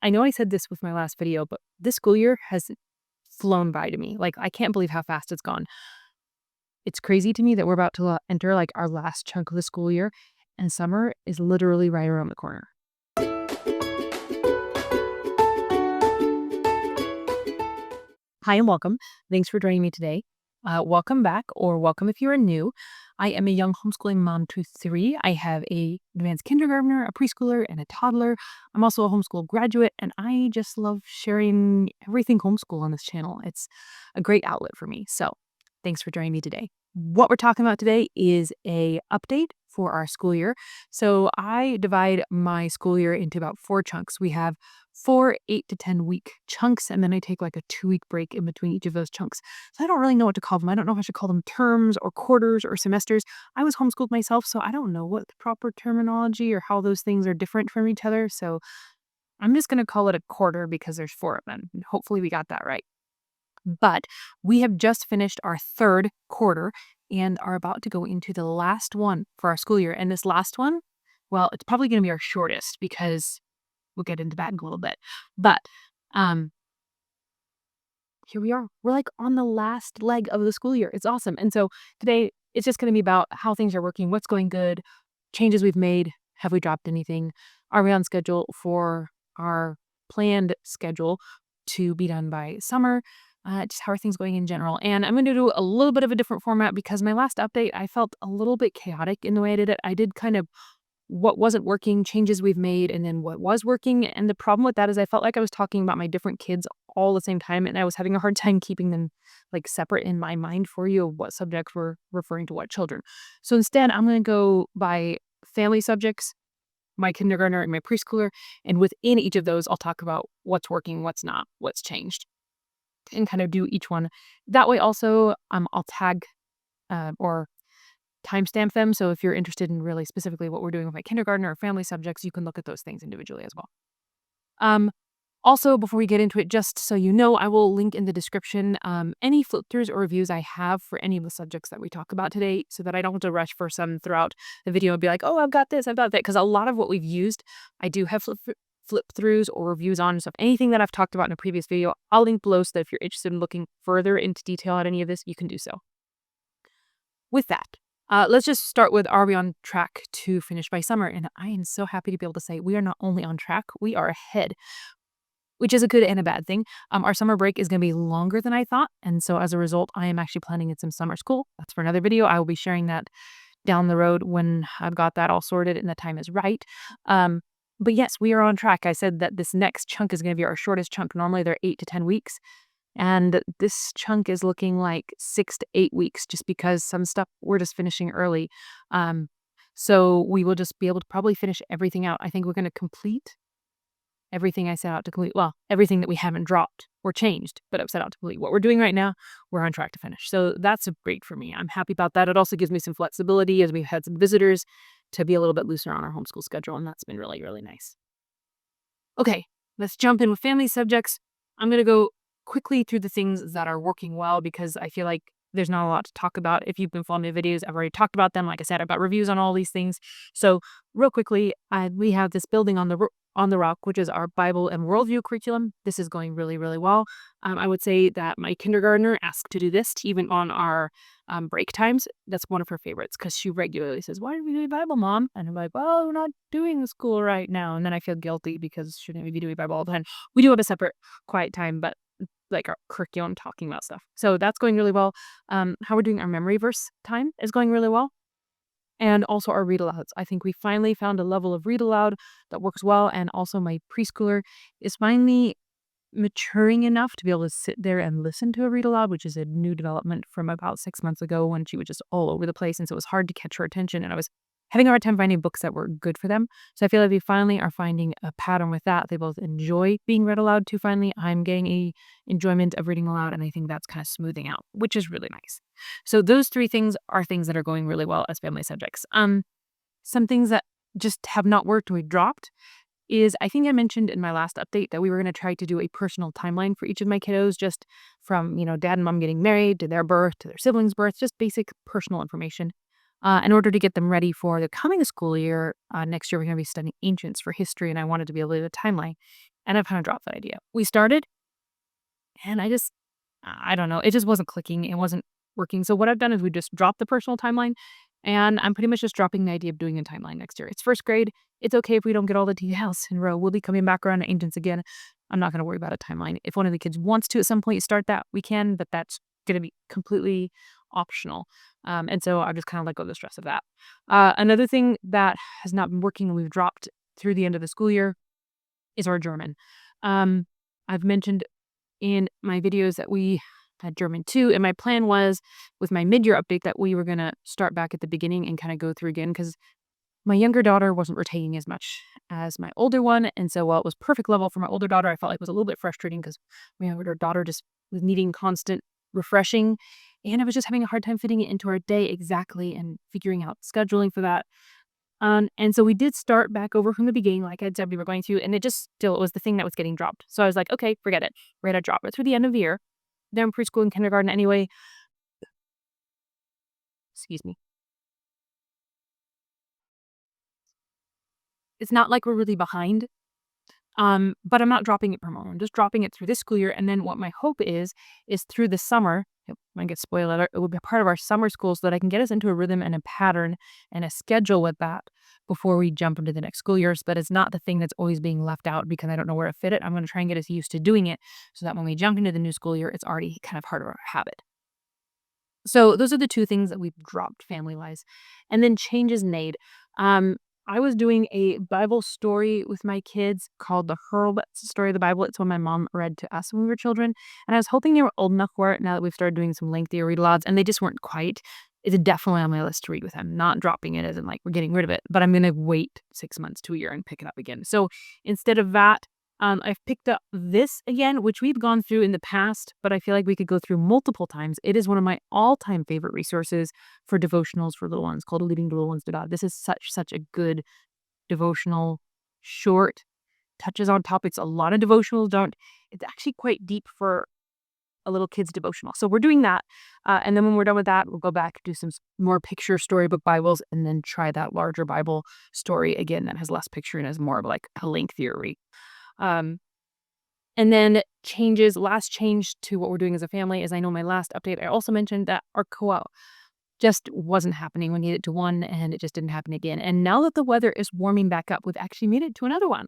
I know I said this with my last video, but this school year has flown by to me. Like, I can't believe how fast it's gone. It's crazy to me that we're about to enter like our last chunk of the school year, and summer is literally right around the corner. Hi and welcome. Thanks for joining me today. Welcome back, or welcome if you are new. I am a young homeschooling mom to three. I have a advanced kindergartner, a preschooler, and a toddler. I'm also a homeschool graduate, and I just love sharing everything homeschool on this channel. It's a great outlet for me. So thanks for joining me today. What we're talking about today is a update for our school year. So I divide my school year into about 4 chunks. We have 4 8 to 10 week chunks, and then I take like a 2-week break in between each of those chunks. So I don't really know what to call them. I don't know if I should call them terms or quarters or semesters. I was homeschooled myself, so I don't know what the proper terminology or how those things are different from each other. So I'm just going to call it a quarter because there's 4 of them. And hopefully we got that right. But we have just finished our 3rd quarter and are about to go into the last one for our school year. And this last one, well, it's probably going to be our shortest because we'll get into that in a little bit. But um, here we are. We're like on the last leg of the school year. It's awesome. And so today it's just going to be about how things are working, what's going good, changes we've made, have we dropped anything, are we on schedule for our planned schedule to be done by summer, just how are things going in general. And I'm going to do a little bit of a different format because my last update, I felt a little bit chaotic in the way I did it. I did kind of what wasn't working, changes we've made, and then what was working. And the problem with that is I felt like I was talking about my different kids all the same time, and I was having a hard time keeping them like separate in my mind for you of what subjects were referring to what children. So instead, I'm going to go by family subjects, my kindergartner and my preschooler, and within each of those, I'll talk about what's working, what's not, what's changed, and kind of do each one. That way also, I'll tag or timestamp them. So if you're interested in really specifically what we're doing with my kindergartner or family subjects, you can look at those things individually as well. Also, before we get into it, just so you know, I will link in the description any flip throughs or reviews I have for any of the subjects that we talk about today so that I don't have to rush for some throughout the video and be like, oh, I've got this, I've got that. Because a lot of what we've used, I do have flip throughs or reviews on. So anything that I've talked about in a previous video, I'll link below so that if you're interested in looking further into detail on any of this, you can do so. With that, let's just start with, are we on track to finish by summer? And I am so happy to be able to say we are not only on track, we are ahead, which is a good and a bad thing. Our summer break is going to be longer than I thought. And so as a result, I am actually planning in some summer school. That's for another video. I will be sharing that down the road when I've got that all sorted and the time is right. But yes, we are on track. I said that this next chunk is going to be our shortest chunk. Normally they're 8 to 10 weeks. And this chunk is looking like 6 to 8 weeks just because some stuff we're just finishing early. So we will just be able to probably finish everything out. I think we're going to complete everything I set out to complete. Well, everything that we haven't dropped or changed, but I've set out to complete. What we're doing right now, we're on track to finish. So that's great for me. I'm happy about that. It also gives me some flexibility as we've had some visitors to be a little bit looser on our homeschool schedule. And that's been really, really nice. Okay, let's jump in with family subjects. I'm going to go quickly through the things that are working well because I feel like there's not a lot to talk about. If you've been following my videos, I've already talked about them. Like I said, I've got reviews on all these things. So real quickly, we have this building on the rock, which is our Bible and worldview curriculum. This is going really, really well. I would say that my kindergartner asked to do this even on our break times. That's one of her favorites because she regularly says, why are we doing Bible, Mom? And I'm like, well, we're not doing school right now. And then I feel guilty because shouldn't we be doing Bible all the time? We do have a separate quiet time, but like our curriculum talking about stuff. So that's going really well. How we're doing our memory verse time is going really well. And also our read alouds. I think we finally found a level of read aloud that works well. And also my preschooler is finally maturing enough to be able to sit there and listen to a read aloud, which is a new development from about 6 months ago when she was just all over the place. And so it was hard to catch her attention. And I was having a hard time finding books that were good for them. So I feel like we finally are finding a pattern with that. They both enjoy being read aloud to finally. I'm getting a enjoyment of reading aloud. And I think that's kind of smoothing out, which is really nice. So those 3 things are things that are going really well as family subjects. Some things that just have not worked or we dropped is I think I mentioned in my last update that we were going to try to do a personal timeline for each of my kiddos, just from, dad and mom getting married to their birth to their siblings' birth, just basic personal information. In order to get them ready for the coming school year, next year we're going to be studying ancients for history, and I wanted to be able to do a timeline. and I've kind of dropped that idea. We started, and I don't know, it just wasn't clicking, it wasn't working. So what I've done is we just dropped the personal timeline, and I'm pretty much just dropping the idea of doing a timeline next year. It's first grade. It's okay if we don't get all the details in a row. We'll be coming back around to ancients again. I'm not going to worry about a timeline. If one of the kids wants to at some point start that, we can, but that's going to be completely optional. And so I just kind of let go of the stress of that. Another thing that has not been working and we've dropped through the end of the school year is our German. I've mentioned in my videos that we had German 2, and my plan was with my mid-year update that we were going to start back at the beginning and kind of go through again because my younger daughter wasn't retaining as much as my older one, and so while it was perfect level for my older daughter, I felt like it was a little bit frustrating because my younger daughter just was needing constant refreshing, and I was just having a hard time fitting it into our day exactly and figuring out scheduling for that. And so we did start back over from the beginning, like I said we were going to, and it was the thing that was getting dropped. So I was like, okay, forget it. We're gonna drop it through the end of the year. They're in preschool and kindergarten anyway. Excuse me. It's not like we're really behind. But I'm not dropping it per moment. I'm just dropping it through this school year. And then what my hope is through the summer, I get spoiled alert, it would be part of our summer school so that I can get us into a rhythm and a pattern and a schedule with that before we jump into the next school years. But it's not the thing that's always being left out because I don't know where to fit it. I'm going to try and get us used to doing it so that when we jump into the new school year, it's already kind of part of our habit. So those are the two things that we've dropped family-wise. And then changes made. Um, I was doing a Bible story with my kids called The Hurlbut Story of the Bible. It's one my mom read to us when we were children. And I was hoping they were old enough for it now that we've started doing some lengthier read-alouds, and they just weren't quite. It's definitely on my list to read with them. Not dropping it as in like we're getting rid of it, but I'm going to wait 6 months to a year and pick it up again. So instead of that, I've picked up this again, which we've gone through in the past, but I feel like we could go through multiple times. It is one of my all-time favorite resources for devotionals for little ones called Leading the Little Ones to God. This is such a good devotional, short, touches on topics a lot of devotionals don't. It's actually quite deep for a little kid's devotional. So we're doing that. And then when we're done with that, we'll go back, do some more picture storybook Bibles, and then try that larger Bible story again that has less picture and is more of like a lengthier read. Um, and then last change to what we're doing as a family is I know my last update, I also mentioned that our co-op just wasn't happening. We needed to one and it just didn't happen again. And now that the weather is warming back up, we've actually made it to another one.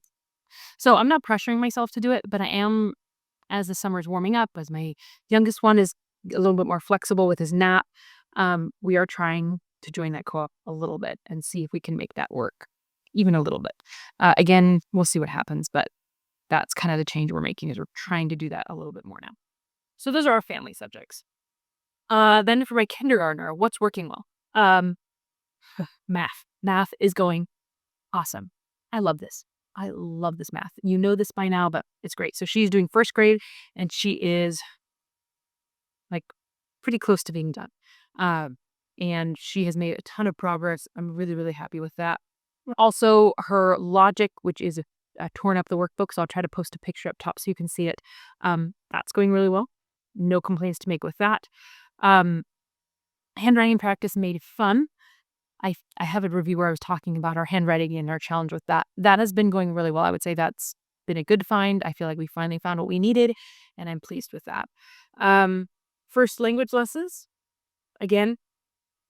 So I'm not pressuring myself to do it, but I am as the summer is warming up, as my youngest one is a little bit more flexible with his nap. We are trying to join that co-op a little bit and see if we can make that work even a little bit. Again, we'll see what happens, but that's kind of the change we're making is we're trying to do that a little bit more now. So those are our family subjects. Then for my kindergartner, what's working well? Math. Math is going awesome. I love this. I love this math. You know this by now, but it's great. So she's doing first grade and she is like pretty close to being done. And she has made a ton of progress. I'm really, really happy with that. Also, her logic, which is torn up the workbook, so I'll try to post a picture up top so you can see it. That's going really well. No complaints to make with that. Handwriting practice made it fun. I have a review where I was talking about our handwriting and our challenge with that. That has been going really well. I would say that's been a good find. I feel like we finally found what we needed, and I'm pleased with that. First language lessons, again,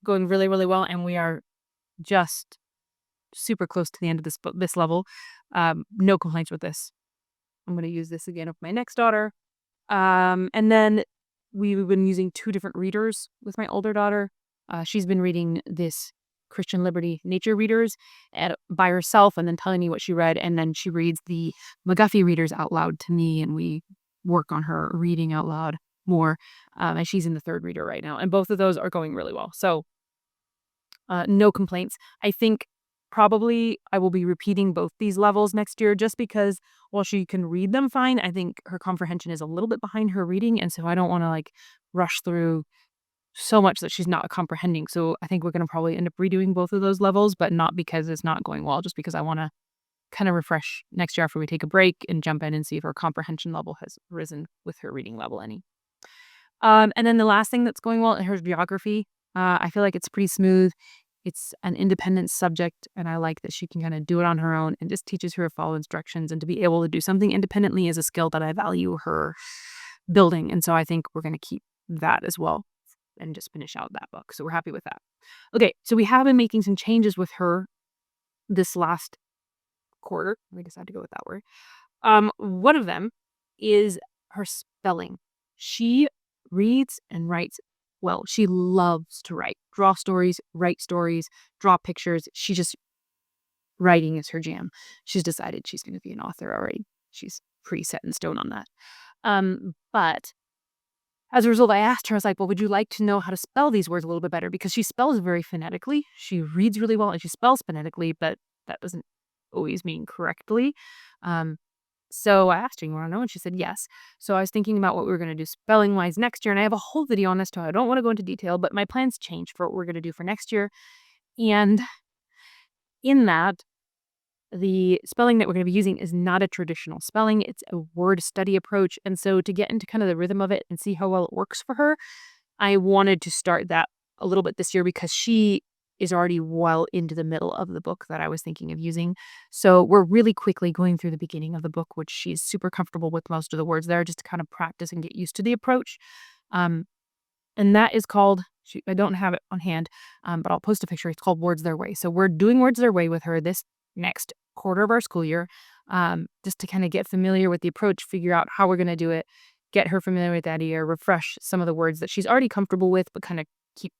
going really, really well, and we are just super close to the end of this level. No complaints with this. I'm going to use this again with my next daughter. And then we've been using 2 different readers with my older daughter. She's been reading this Christian Liberty Nature Readers by herself and then telling me what she read. And then she reads the McGuffey readers out loud to me, and we work on her reading out loud more. And she's in the 3rd reader right now. And both of those are going really well. So no complaints. I think probably I will be repeating both these levels next year just because while she can read them fine, I think her comprehension is a little bit behind her reading. And so I don't want to like rush through so much that she's not comprehending. So I think we're going to probably end up redoing both of those levels, but not because it's not going well, just because I want to kind of refresh next year after we take a break and jump in and see if her comprehension level has risen with her reading level any. And then the last thing that's going well in her geography. I feel like it's pretty smooth. It's an independent subject, and I like that she can kind of do it on her own and just teaches her to follow instructions, and to be able to do something independently is a skill that I value her building. And so I think we're going to keep that as well and just finish out that book. So we're happy with that. Okay, so we have been making some changes with her this last quarter. We decided to go with that word. One of them is her spelling. She reads and writes well. She loves to write, draw stories, write stories, draw pictures. She just writing is her jam. She's decided she's going to be an author already. She's pretty set in stone on that. But as a result, I asked her, I was like, well, would you like to know how to spell these words a little bit better? Because she spells very phonetically. She reads really well and she spells phonetically, but that doesn't always mean correctly. So I asked her, you want to know? And she said yes. So I was thinking about what we were going to do spelling wise next year. And I have a whole video on this too. I don't want to go into detail, but my plans changed for what we're going to do for next year. And in that, the spelling that we're going to be using is not a traditional spelling. It's a word study approach. And so to get into kind of the rhythm of it and see how well it works for her, I wanted to start that a little bit this year because she is already well into the middle of the book that I was thinking of using. So we're really quickly going through the beginning of the book, which she's super comfortable with most of the words there, just to kind of practice and get used to the approach. And that is called, I don't have it on hand, but I'll post a picture. It's called Words Their Way. So we're doing Words Their Way with her this next quarter of our school year, just to kind of get familiar with the approach, figure out how we're going to do it, get her familiar with that idea, refresh some of the words that she's already comfortable with, but kind of keep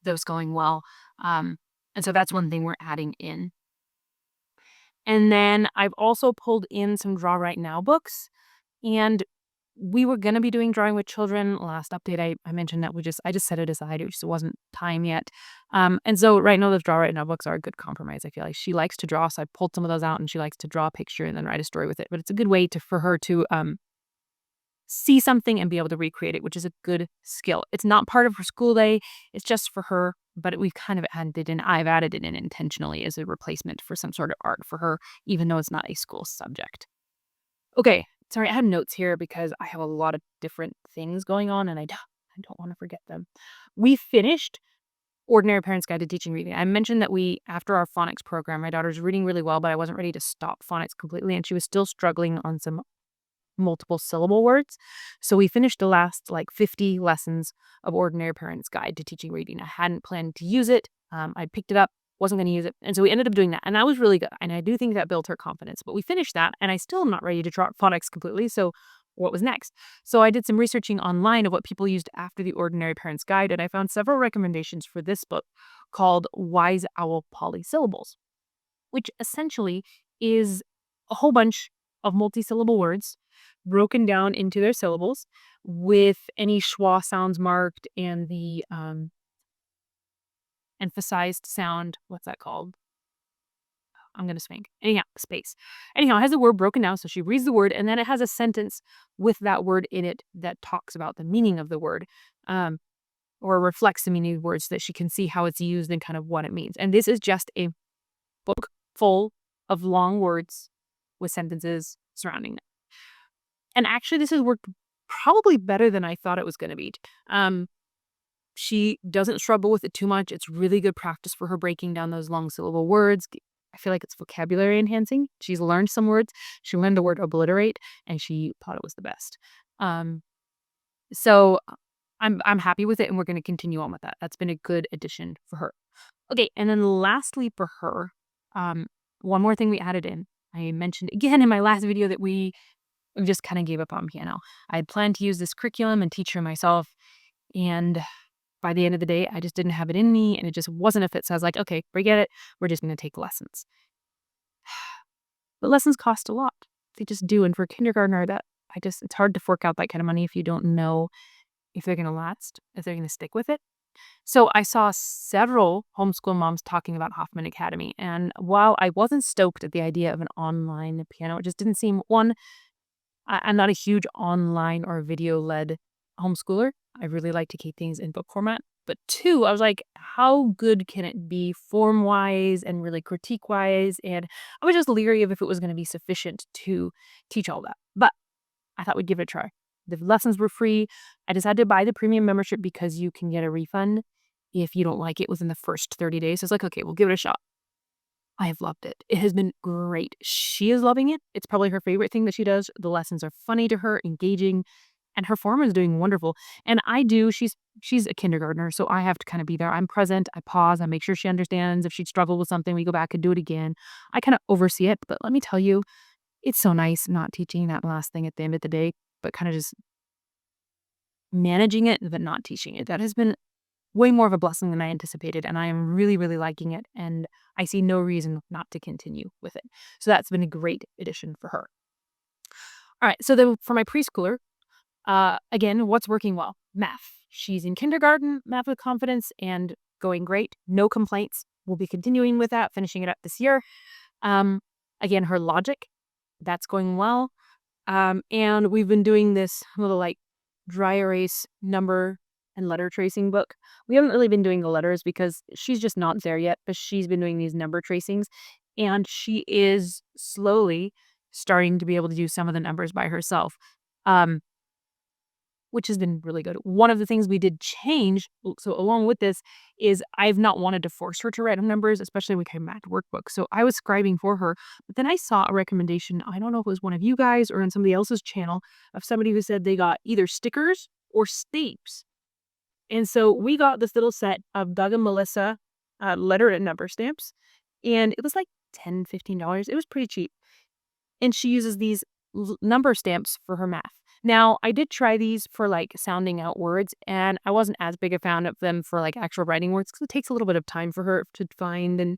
those going well. And so that's one thing we're adding in. And then I've also pulled in some Draw Right Now books, and we were going to be doing drawing with children. Last update, I mentioned that I just set it aside. It just wasn't time yet. And so right now, those Draw Right Now books are a good compromise. I feel like she likes to draw, so I pulled some of those out, and she likes to draw a picture and then write a story with it. But it's a good way for her to see something and be able to recreate it, which is a good skill. It's not part of her school day. It's just for her, but we've kind of added in, I've added it in intentionally as a replacement for some sort of art for her, even though it's not a school subject. Okay, sorry, I have notes here because I have a lot of different things going on and I don't want to forget them. We finished Ordinary Parents Guide to Teaching Reading. I mentioned that after our phonics program, my daughter's reading really well, but I wasn't ready to stop phonics completely, and she was still struggling on some multiple syllable words. So we finished the last 50 lessons of Ordinary Parents Guide to Teaching Reading. I hadn't planned to use it. I picked it up, wasn't going to use it. And so we ended up doing that. And that was really good. And I do think that built her confidence. But we finished that, and I still am not ready to try phonics completely. So what was next? So I did some researching online of what people used after the Ordinary Parents Guide, and I found several recommendations for this book called Wise Owl Polysyllables, which essentially is a whole bunch of multisyllable words broken down into their syllables with any schwa sounds marked and the emphasized sound. What's that called? I'm going to spank. Anyhow, space. Anyhow, it has a word broken down. So she reads the word, and then it has a sentence with that word in it that talks about the meaning of the word, or reflects the meaning of words, so that she can see how it's used and kind of what it means. And this is just a book full of long words with sentences surrounding them. And actually, this has worked probably better than I thought it was going to be. She doesn't struggle with it too much. It's really good practice for her breaking down those long syllable words. I feel like it's vocabulary enhancing. She's learned some words. She learned the word obliterate, and she thought it was the best. So I'm happy with it, and we're going to continue on with that. That's been a good addition for her. Okay, and then lastly for her, one more thing we added in. I mentioned again in my last video that we just kind of gave up on piano. I had planned to use this curriculum and teach her myself, and by the end of the day, I just didn't have it in me, and it just wasn't a fit. So I was like, okay, forget it. We're just going to take lessons. But lessons cost a lot. They just do. And for a kindergartner, it's hard to fork out that kind of money if you don't know if they're going to last, if they're going to stick with it. So I saw several homeschool moms talking about Hoffman Academy. And while I wasn't stoked at the idea of an online piano, it just didn't seem, I'm not a huge online or video-led homeschooler. I really like to keep things in book format. But two, I was like, how good can it be form-wise and really critique-wise? And I was just leery of if it was going to be sufficient to teach all that. But I thought we'd give it a try. The lessons were free. I decided to buy the premium membership because you can get a refund if you don't like it within the first 30 days. So it's like, okay, we'll give it a shot. I have loved it. It has been great. She is loving it. It's probably her favorite thing that she does. The lessons are funny to her, engaging, and her form is doing wonderful. And she's a kindergartner, so I have to kind of be there. I'm present. I pause. I make sure she understands. If she struggled with something, we go back and do it again. I kind of oversee it, but let me tell you, it's so nice not teaching that last thing at the end of the day, but kind of just managing it, but not teaching it. That has been way more of a blessing than I anticipated, and I am really, really liking it, and I see no reason not to continue with it. So that's been a great addition for her. All right, so then for my preschooler, again, what's working well? Math. She's in kindergarten, math with confidence, and going great. No complaints. We'll be continuing with that, finishing it up this year. Um, again, her logic, that's going well. And we've been doing this little like dry erase number and letter tracing book. We haven't really been doing the letters because she's just not there yet, but she's been doing these number tracings and she is slowly starting to be able to do some of the numbers by herself. Um, which has been really good. One of the things we did change, so along with this, is I've not wanted to force her to write numbers, especially with her math workbook. So I was scribing for her, but then I saw a recommendation. I don't know if it was one of you guys or on somebody else's channel of somebody who said they got either stickers or stamps. And so we got this little set of Doug and Melissa letter and number stamps, and it was like $10, $15. It was pretty cheap. And she uses these number stamps for her math. Now, I did try these for like sounding out words, and I wasn't as big a fan of them for like actual writing words because it takes a little bit of time for her to find and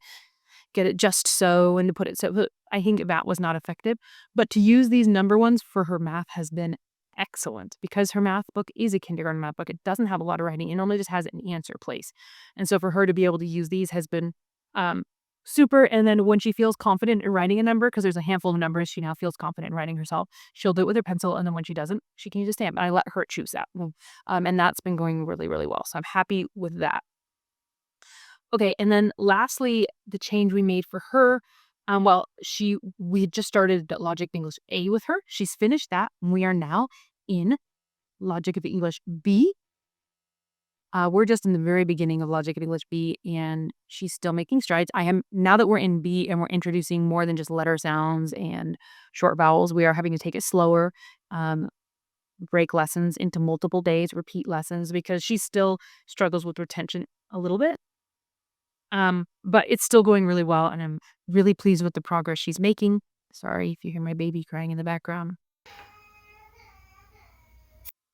get it just so and to put it so. I think that was not effective. But to use these number ones for her math has been excellent because her math book is a kindergarten math book. It doesn't have a lot of writing. It normally just has an answer place. And so for her to be able to use these has been um, super. And then when she feels confident in writing a number, because there's a handful of numbers she now feels confident in writing herself, she'll do it with her pencil. And then when she doesn't, she can use a stamp. And I let her choose that. And that's been going really, really well. So I'm happy with that. Okay, and then lastly, the change we made for her, we had just started Logic of English A with her. She's finished that, and we are now in Logic of English B. We're just in the very beginning of Logic of English B, and she's still making strides. Now that we're in B and we're introducing more than just letter sounds and short vowels, we are having to take it slower, break lessons into multiple days, repeat lessons, because she still struggles with retention a little bit. But it's still going really well, and I'm really pleased with the progress she's making. Sorry if you hear my baby crying in the background.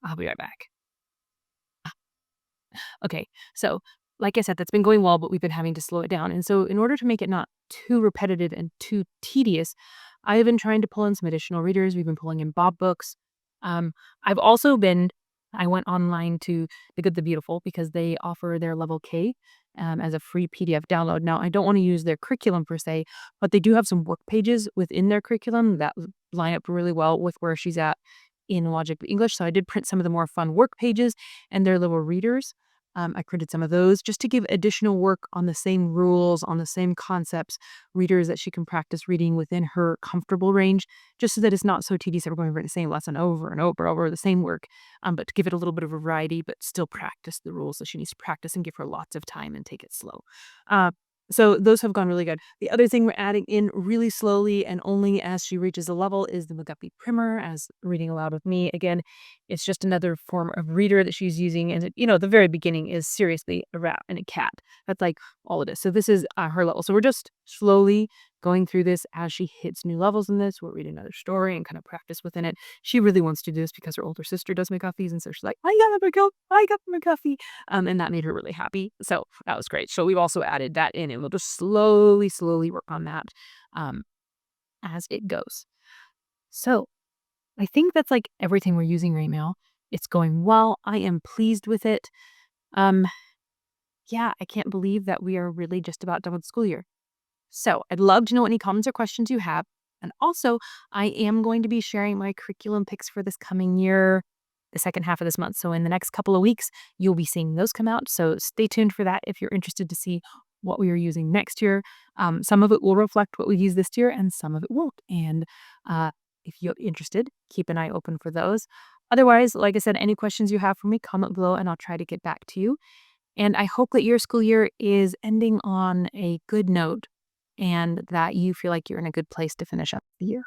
I'll be right back. Okay, so like I said, that's been going well, but we've been having to slow it down. And so in order to make it not too repetitive and too tedious, I have been trying to pull in some additional readers. We've been pulling in Bob books. Um, I've also been I went online to The Good, the Beautiful because they offer their level K as a free PDF download. Now, I don't want to use their curriculum per se, but they do have some work pages within their curriculum that line up really well with where she's at in Logic of English. So I did print some of the more fun work pages and their little readers. I printed some of those just to give additional work on the same rules, on the same concepts, readers that she can practice reading within her comfortable range, just so that it's not so tedious that we're going over the same lesson over and over the same work, but to give it a little bit of variety, but still practice the rules that she needs to practice and give her lots of time and take it slow. Uh, so those have gone really good. The other thing we're adding in really slowly and only as she reaches a level is the McGuffey Primer as reading aloud with me. Again, it's just another form of reader that she's using. And, the very beginning is seriously a rat and a cat. That's like all it is. So this is her level. So we're just slowly going through this as she hits new levels in this. We'll read another story and kind of practice within it. She really wants to do this because her older sister does McGuffies. And so she's like, I got the McGuffie. And that made her really happy. So that was great. So we've also added that in and we'll just slowly work on that as it goes. So I think that's like everything we're using right now. It's going well. I am pleased with it. Yeah, I can't believe that we are really just about done with the school year. So I'd love to know any comments or questions you have. And also, I am going to be sharing my curriculum picks for this coming year, the second half of this month. So in the next couple of weeks, you'll be seeing those come out. So stay tuned for that if you're interested to see what we are using next year. Some of it will reflect what we use this year and some of it won't. And if you're interested, keep an eye open for those. Otherwise, like I said, any questions you have for me, comment below and I'll try to get back to you. And I hope that your school year is ending on a good note and that you feel like you're in a good place to finish up the year.